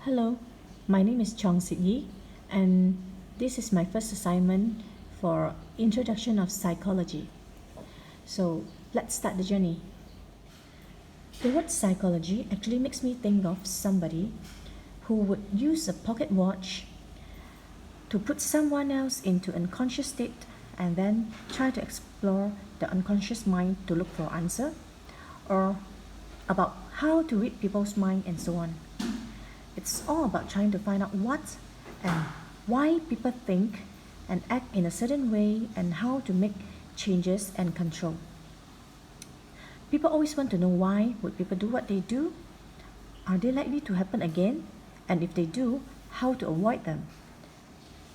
Hello, my name is Chong Sit Yi, and this is my first assignment for Introduction of Psychology. So let's start the journey. The word psychology actually makes me think of somebody who would use a pocket watch to put someone else into unconscious state and then try to explore the unconscious mind to look for answer, or about how to read people's mind and so on. It's all about trying to find out what and why people think and act in a certain way and how to make changes and control. People always want to know why would people do what they do? Are they likely to happen again? And if they do, how to avoid them?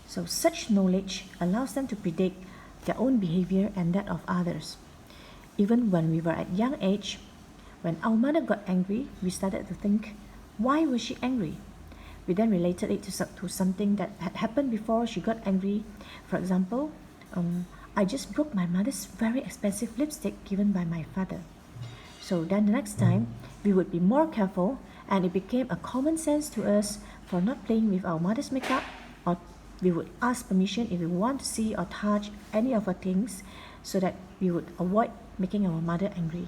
So such knowledge allows them to predict their own behavior and that of others. Even when we were at young age, when our mother got angry, we started to think, why was she angry? We then related it to something that had happened before she got angry. For example, I just broke my mother's very expensive lipstick given by my father. So then the next time, we would be more careful, and it became a common sense to us for not playing with our mother's makeup, or we would ask permission if we want to see or touch any of her things so that we would avoid making our mother angry.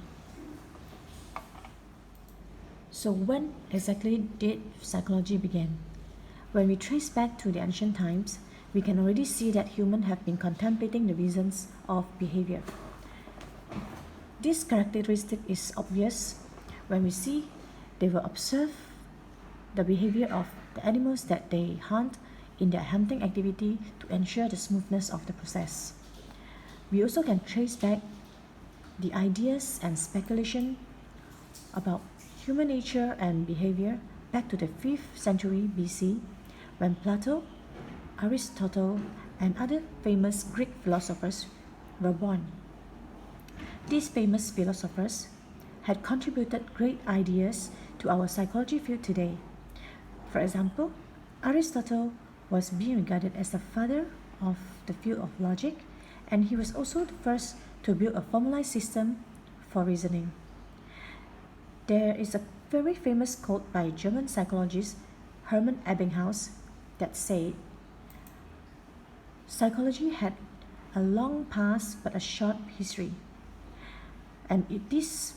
So when exactly did psychology begin? When we trace back to the ancient times, we can already see that humans have been contemplating the reasons of behavior. This characteristic is obvious when we see they will observe the behavior of the animals that they hunt in their hunting activity to ensure the smoothness of the process. We also can trace back the ideas and speculation about human nature and behavior back to the 5th century BC when Plato, Aristotle, and other famous Greek philosophers were born. These famous philosophers had contributed great ideas to our psychology field today. For example, Aristotle was being regarded as the father of the field of logic, and he was also the first to build a formalized system for reasoning. There is a very famous quote by German psychologist Hermann Ebbinghaus that said, psychology had a long past but a short history. And this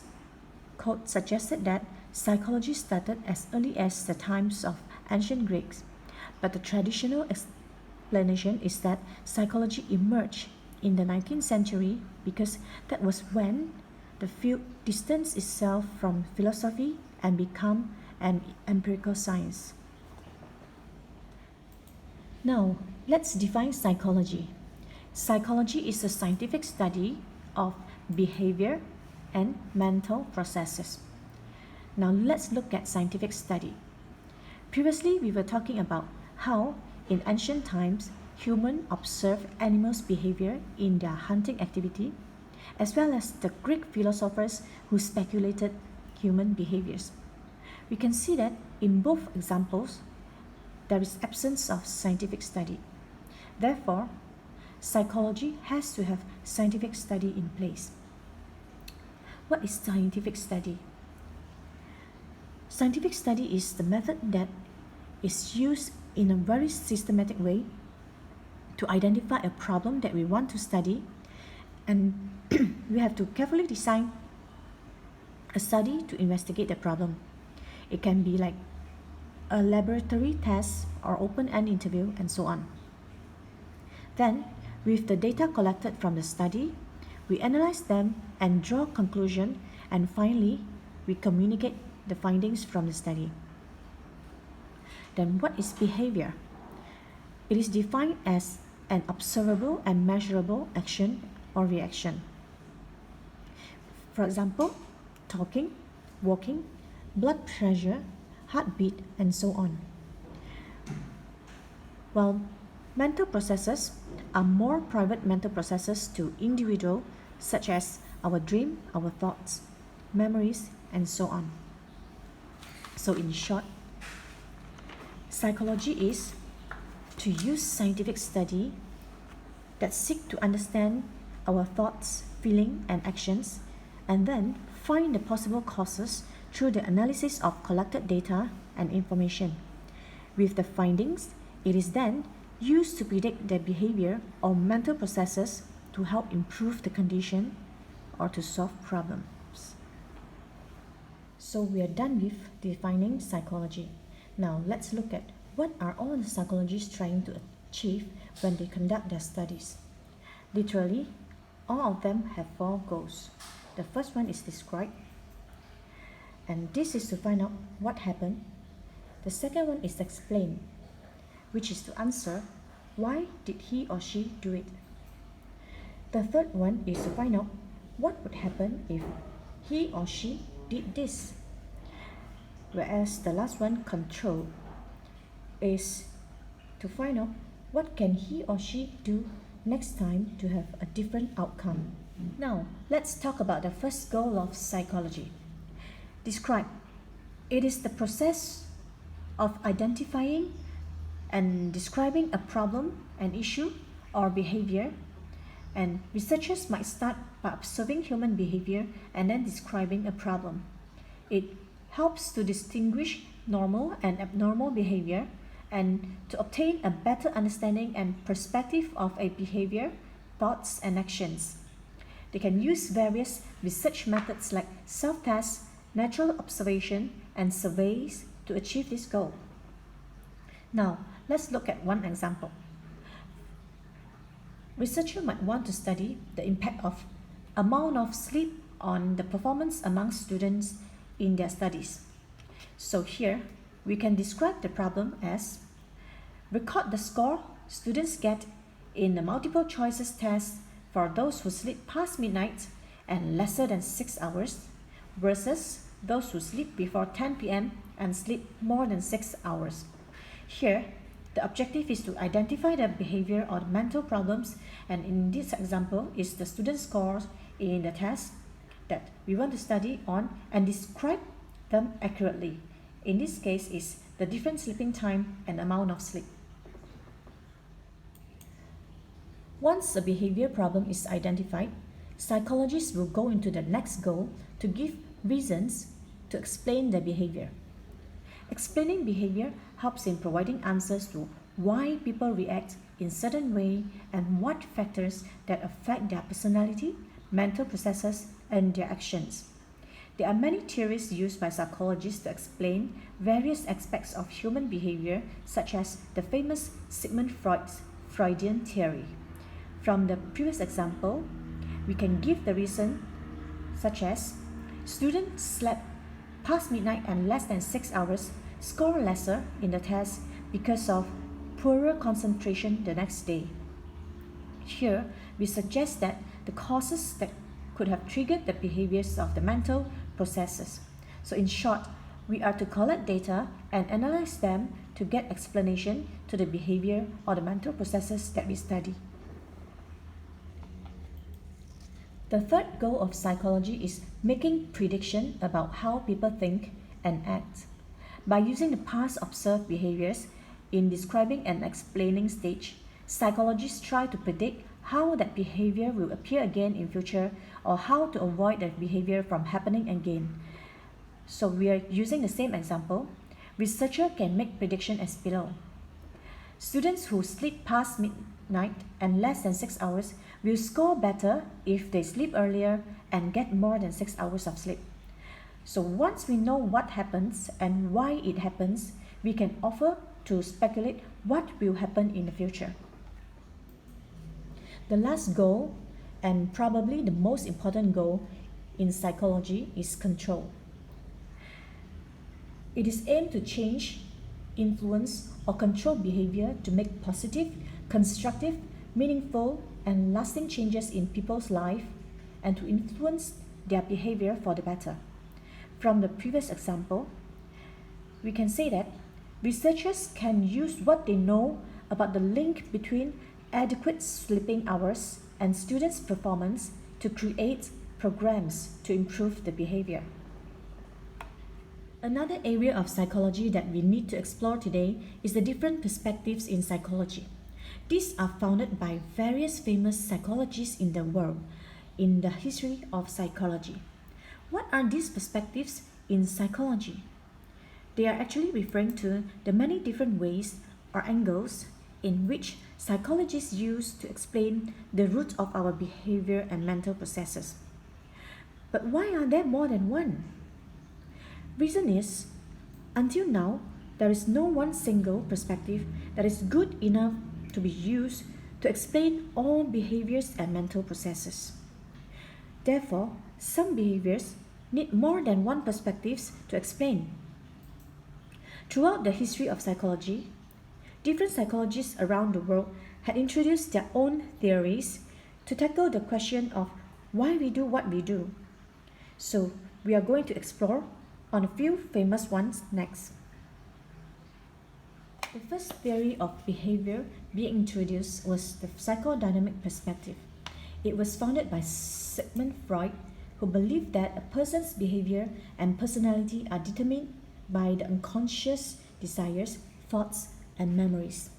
quote suggested that psychology started as early as the times of ancient Greeks, but the traditional explanation is that psychology emerged in the 19th century because that was when the field distanced itself from philosophy and become an empirical science. Now, let's define psychology. Psychology is a scientific study of behavior and mental processes. Now, let's look at scientific study. Previously, we were talking about how, in ancient times, humans observed animals' behavior in their hunting activity, as well as the Greek philosophers who speculated human behaviors. We can see that in both examples, there is absence of scientific study. Therefore, psychology has to have scientific study in place. What is scientific study? Scientific study is the method that is used in a very systematic way to identify a problem that we want to study, and we have to carefully design a study to investigate the problem. It can be like a laboratory test or open-end interview and so on. Then, with the data collected from the study, we analyze them and draw conclusion, and finally, we communicate the findings from the study. Then what is behavior? It is defined as an observable and measurable action or reaction. For example, talking, walking, blood pressure, heartbeat, and so on. While mental processes are more private mental processes to individual, such as our dream, our thoughts, memories, and so on. So in short, psychology is to use scientific study that seek to understand our thoughts, feelings, and actions, and then find the possible causes through the analysis of collected data and information. With the findings, it is then used to predict the behavior or mental processes to help improve the condition or to solve problems. So we are done with defining psychology. Now let's look at what are all the psychologists trying to achieve when they conduct their studies. Literally, all of them have 4 goals. The first one is describe, and this is to find out what happened. The second one is explain, which is to answer why did he or she do it. The third one is to find out what would happen if he or she did this. Whereas the last one, control, is to find out what can he or she do next time to have a different outcome. Now, let's talk about the first goal of psychology. Describe. It is the process of identifying and describing a problem, an issue, or behavior. And researchers might start by observing human behavior and then describing a problem. It helps to distinguish normal and abnormal behavior and to obtain a better understanding and perspective of a behavior, thoughts, and actions. They can use various research methods like self-tests, natural observation, and surveys to achieve this goal. Now, let's look at one example. Researchers might want to study the impact of amount of sleep on the performance among students in their studies. So here, we can describe the problem as record the score students get in the multiple choices test for those who sleep past midnight and lesser than 6 hours versus those who sleep before 10 p.m. and sleep more than 6 hours. Here, the objective is to identify the behavior or the mental problems, and in this example is the student scores in the test that we want to study on and describe them accurately. In this case is the different sleeping time and amount of sleep. Once a behavior problem is identified, psychologists will go into the next goal to give reasons to explain the behavior. Explaining behavior helps in providing answers to why people react in certain way and what factors that affect their personality, mental processes, and their actions. There are many theories used by psychologists to explain various aspects of human behavior, such as the famous Sigmund Freud's Freudian theory. From the previous example, we can give the reason such as students slept past midnight and less than 6 hours score lesser in the test because of poorer concentration the next day. Here, we suggest that the causes that could have triggered the behaviors of the mental processes. So in short, we are to collect data and analyze them to get explanation to the behavior or the mental processes that we study. The third goal of psychology is making prediction about how people think and act. By using the past observed behaviors in describing and explaining stage, psychologists try to predict how that behavior will appear again in future or how to avoid that behavior from happening again. So we are using the same example. Researchers can make prediction as below. Students who sleep past midnight and less than 6 hours will score better if they sleep earlier and get more than 6 hours of sleep. So once we know what happens and why it happens, we can offer to speculate what will happen in the future. The last goal, and probably the most important goal in psychology, is control. It is aimed to change, influence, or control behavior to make positive, constructive, meaningful, and lasting changes in people's life and to influence their behavior for the better. From the previous example, we can say that researchers can use what they know about the link between adequate sleeping hours and students' performance to create programs to improve the behavior. Another area of psychology that we need to explore today is the different perspectives in psychology. These are founded by various famous psychologists in the world in the history of psychology. What are these perspectives in psychology? they are actually referring to the many different ways or angles in which psychologists use to explain the root of our behavior and mental processes. But why are there more than one? Reason is, until now, there is no one single perspective that is good enough to be used to explain all behaviors and mental processes. Therefore, some behaviors need more than one perspectives to explain. Throughout the history of psychology, different psychologists around the world had introduced their own theories to tackle the question of why we do what we do. So, we are going to explore on a few famous ones next. The first theory of behavior being introduced was the psychodynamic perspective. It was founded by Sigmund Freud, who believed that a person's behavior and personality are determined by the unconscious desires, thoughts, and memories.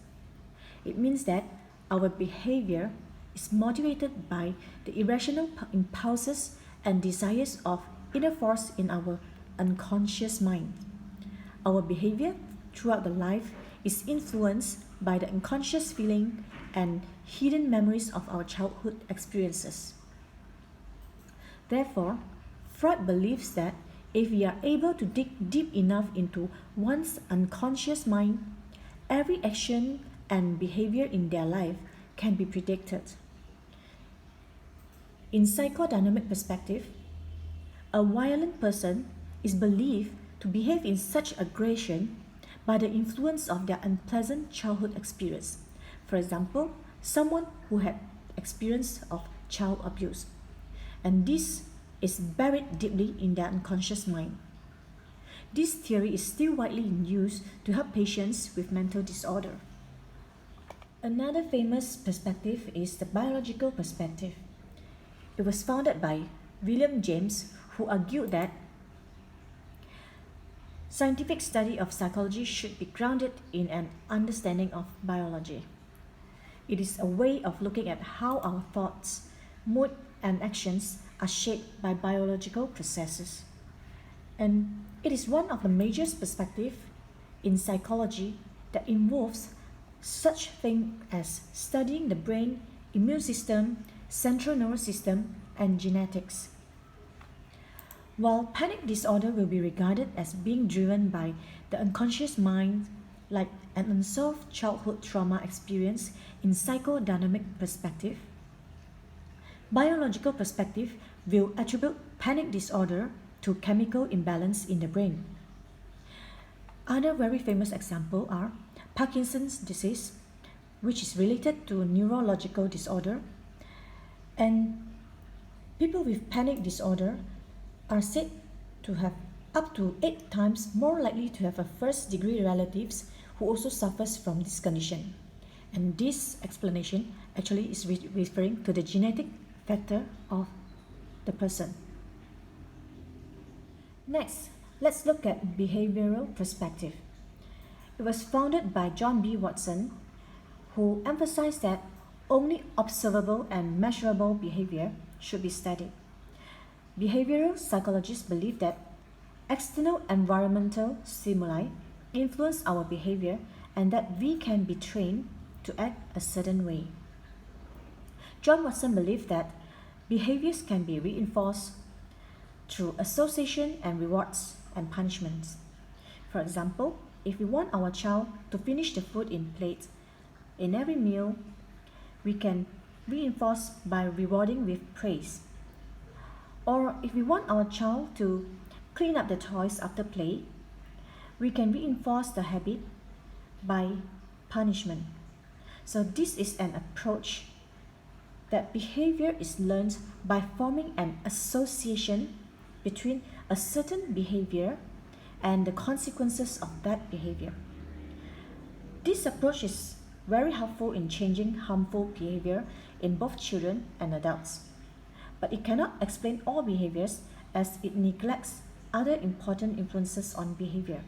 It means that our behavior is motivated by the irrational impulses and desires of inner force in our unconscious mind. Our behavior throughout the life is influenced by the unconscious feeling and hidden memories of our childhood experiences. Therefore, Freud believes that if we are able to dig deep enough into one's unconscious mind, every action and behavior in their life can be predicted. In psychodynamic perspective, a violent person is believed to behave in such aggression by the influence of their unpleasant childhood experience. For example, someone who had experience of child abuse, and this is buried deeply in their unconscious mind. This theory is still widely in use to help patients with mental disorder. Another famous perspective is the biological perspective. It was founded by William James, who argued that scientific study of psychology should be grounded in an understanding of biology. It is a way of looking at how our thoughts, mood, and actions are shaped by biological processes. And it is one of the major perspectives in psychology that involves such things as studying the brain, immune system, central nervous system, and genetics. While panic disorder will be regarded as being driven by the unconscious mind, like an unsolved childhood trauma experience in psychodynamic perspective, biological perspective will attribute panic disorder to chemical imbalance in the brain. Other very famous examples are Parkinson's disease, which is related to neurological disorder, and people with panic disorder are said to have up to 8 times more likely to have a first-degree relatives who also suffers from this condition. And this explanation actually is referring to the genetic factor of the person. Next, let's look at behavioral perspective. It was founded by John B. Watson, who emphasized that only observable and measurable behavior should be studied. Behavioral psychologists believe that external environmental stimuli influence our behavior and that we can be trained to act a certain way. John Watson believed that behaviors can be reinforced through association and rewards and punishments. For example, if we want our child to finish the food in plate in every meal, we can reinforce by rewarding with praise. Or if we want our child to clean up the toys after play, we can reinforce the habit by punishment. So this is an approach that behavior is learned by forming an association between a certain behavior and the consequences of that behavior. This approach is very helpful in changing harmful behavior in both children and adults. But it cannot explain all behaviors as it neglects other important influences on behavior,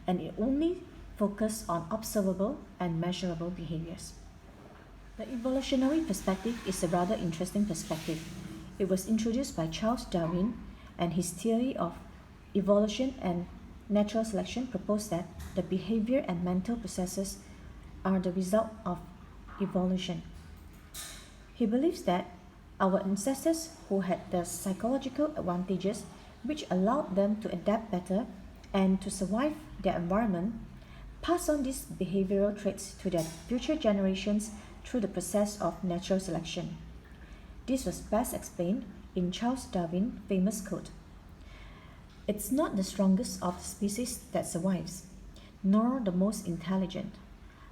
and it only focuses on observable and measurable behaviors. The evolutionary perspective is a rather interesting perspective. It was introduced by Charles Darwin and his theory of evolution, and natural selection proposed that the behavior and mental processes are the result of evolution. He believes that our ancestors who had the psychological advantages which allowed them to adapt better and to survive their environment pass on these behavioral traits to their future generations through the process of natural selection. This was best explained in Charles Darwin's famous quote, "It's not the strongest of the species that survives, nor the most intelligent,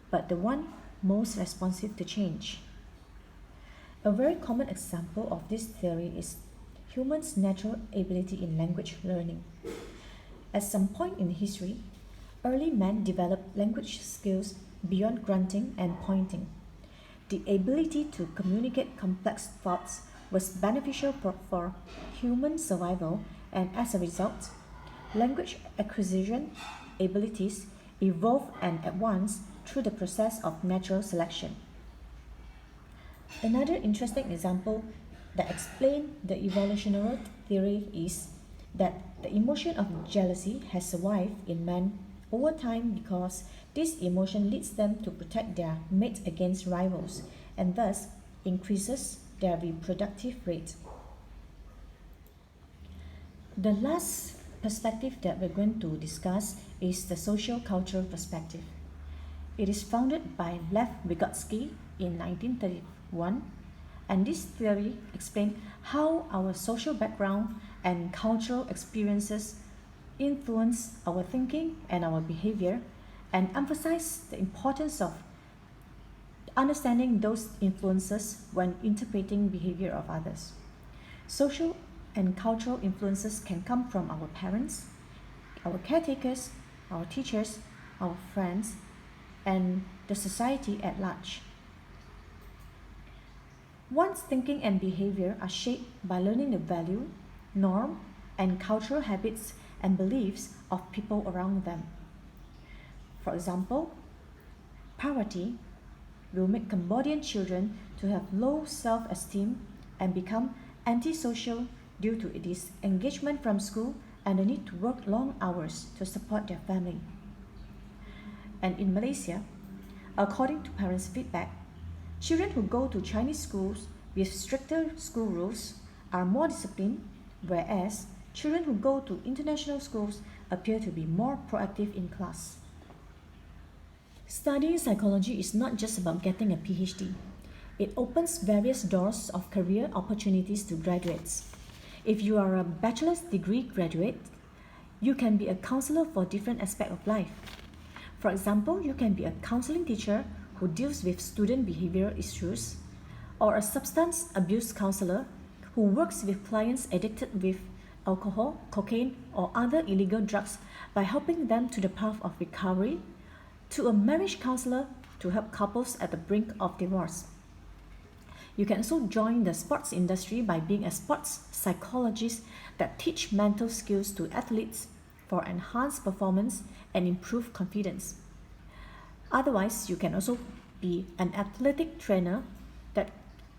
but the one most responsive to change." A very common example of this theory is humans' natural ability in language learning. At some point in history, early men developed language skills beyond grunting and pointing. The ability to communicate complex thoughts was beneficial for human survival, and as a result, language acquisition abilities evolved and advanced through the process of natural selection. Another interesting example that explains the evolutionary theory is that the emotion of jealousy has survived in men over time because this emotion leads them to protect their mate against rivals and thus increases their reproductive rate. The last perspective that we're going to discuss is the social-cultural perspective. It is founded by Lev Vygotsky in 1931, and this theory explains how our social background and cultural experiences influence our thinking and our behavior, and emphasize the importance of understanding those influences when interpreting behavior of others. Social and cultural influences can come from our parents, our caretakers, our teachers, our friends, and the society at large. One's thinking and behavior are shaped by learning the value, norm, and cultural habits and beliefs of people around them. For example, poverty will make Cambodian children to have low self-esteem and become antisocial due to its engagement from school and the need to work long hours to support their family. And in Malaysia, according to parents' feedback, children who go to Chinese schools with stricter school rules are more disciplined, whereas children who go to international schools appear to be more proactive in class. Studying psychology is not just about getting a PhD. It opens various doors of career opportunities to graduates. If you are a bachelor's degree graduate, you can be a counselor for different aspects of life. For example, you can be a counseling teacher who deals with student behavioral issues, or a substance abuse counselor who works with clients addicted with alcohol, cocaine, or other illegal drugs by helping them to the path of recovery, to a marriage counselor to help couples at the brink of divorce. You can also join the sports industry by being a sports psychologist that teach mental skills to athletes for enhanced performance and improved confidence. Otherwise, you can also be an athletic trainer that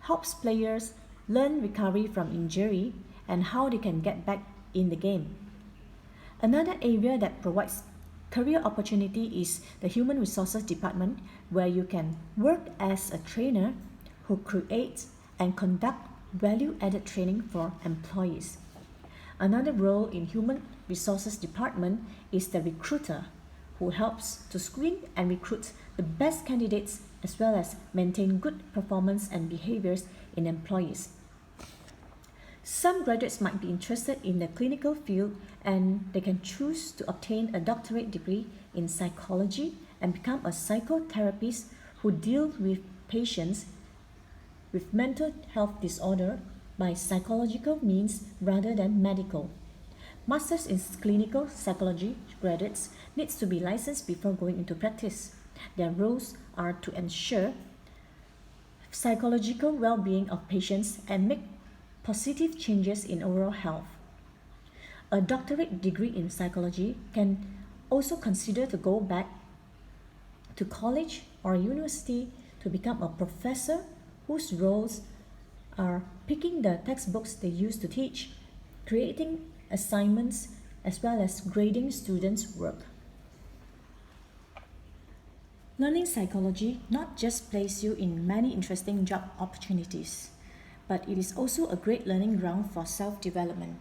helps players learn recovery from injury and how they can get back in the game. Another area that provides career opportunity is the human resources department, where you can work as a trainer who creates and conduct value-added training for employees. Another role in human resources department is the recruiter, who helps to screen and recruit the best candidates as well as maintain good performance and behaviors in employees. Some graduates might be interested in the clinical field and they can choose to obtain a doctorate degree in psychology and become a psychotherapist who deals with patients with mental health disorder by psychological means rather than medical. Masters in clinical psychology graduates needs to be licensed before going into practice. Their roles are to ensure psychological well-being of patients and make positive changes in overall health. A doctorate degree in psychology can also consider to go back to college or university to become a professor whose roles are picking the textbooks they use to teach, creating assignments, as well as grading students' work. Learning psychology not just places you in many interesting job opportunities, but it is also a great learning ground for self-development.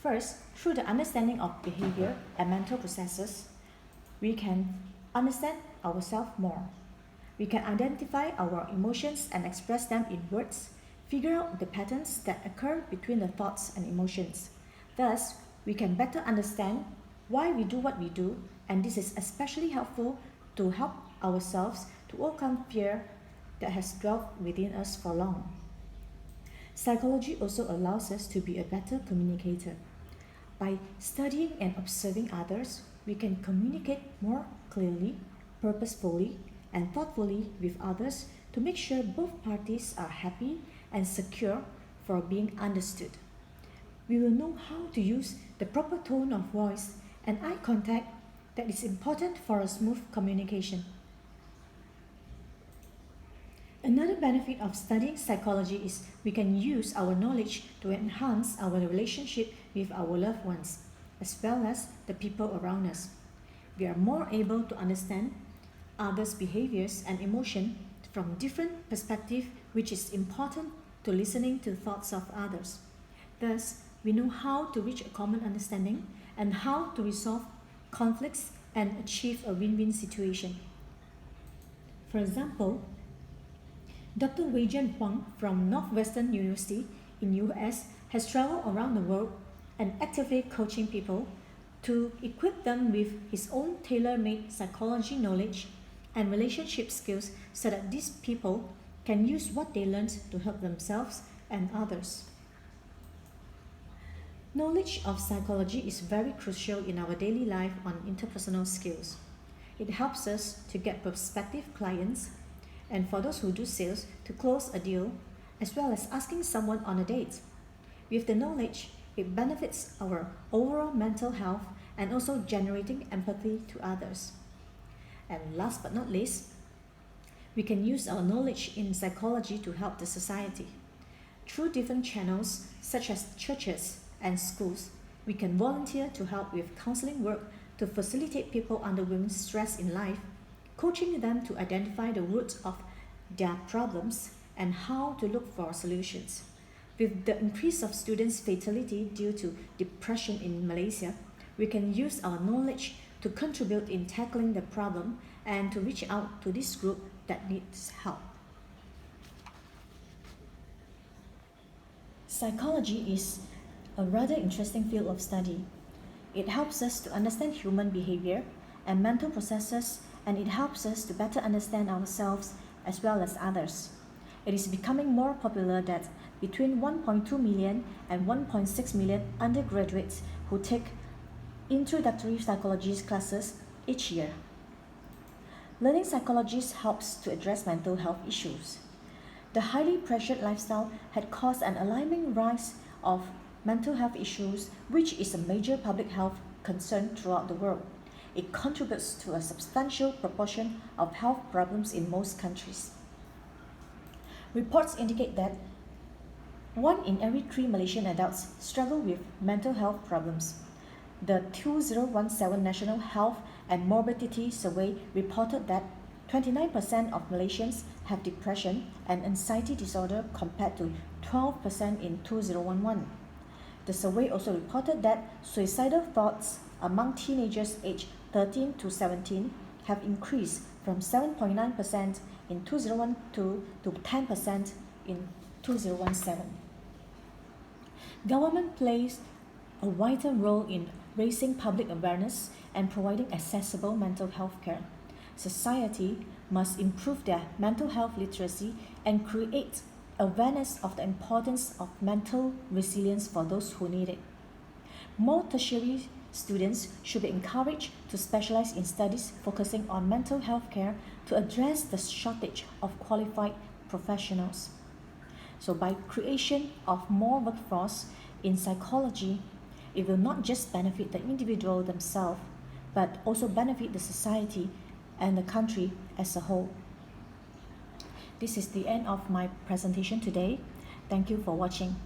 First, through the understanding of behavior and mental processes, we can understand ourselves more. We can identify our emotions and express them in words, figure out the patterns that occur between the thoughts and emotions. Thus, we can better understand why we do what we do, and this is especially helpful to help ourselves to overcome fear that has dwelt within us for long. Psychology also allows us to be a better communicator. By studying and observing others, we can communicate more clearly, purposefully, and thoughtfully with others to make sure both parties are happy and secure for being understood. We will know how to use the proper tone of voice and eye contact that is important for a smooth communication. Another benefit of studying psychology is we can use our knowledge to enhance our relationship with our loved ones, as well as the people around us. We are more able to understand others' behaviors and emotion from different perspectives, which is important to listening to the thoughts of others. Thus, we know how to reach a common understanding and how to resolve conflicts and achieve a win-win situation. For example, Dr. Wei-Jian Huang from Northwestern University in US has traveled around the world and actively coaching people to equip them with his own tailor-made psychology knowledge and relationship skills so that these people can use what they learned to help themselves and others. Knowledge of psychology is very crucial in our daily life on interpersonal skills. It helps us to get prospective clients, and for those who do sales, to close a deal, as well as asking someone on a date. With the knowledge, it benefits our overall mental health and also generating empathy to others. And last but not least, we can use our knowledge in psychology to help the society. Through different channels such as churches and schools, we can volunteer to help with counseling work to facilitate people undergoing stress in life, coaching them to identify the roots of their problems and how to look for solutions. With the increase of students' fatality due to depression in Malaysia, we can use our knowledge to contribute in tackling the problem and to reach out to this group that needs help. Psychology is a rather interesting field of study. It helps us to understand human behavior and mental processes, and it helps us to better understand ourselves as well as others. It is becoming more popular that between 1.2 million and 1.6 million undergraduates who take introductory psychology classes each year. Learning psychology helps to address mental health issues. The highly pressured lifestyle had caused an alarming rise of mental health issues, which is a major public health concern throughout the world. It contributes to a substantial proportion of health problems in most countries. Reports indicate that 1 in every 3 Malaysian adults struggle with mental health problems. The 2017 National Health and Morbidity Survey reported that 29% of Malaysians have depression and anxiety disorder compared to 12% in 2011. The survey also reported that suicidal thoughts among teenagers aged 13 to 17 have increased from 7.9% in 2012 to 10% in 2017. Government plays a vital role in raising public awareness and providing accessible mental health care. Society must improve their mental health literacy and create awareness of the importance of mental resilience for those who need it. More tertiary students should be encouraged to specialize in studies focusing on mental health care to address the shortage of qualified professionals. So by creation of more workforce in psychology, it will not just benefit the individual themselves, but also benefit the society and the country as a whole. This is the end of my presentation today. Thank you for watching.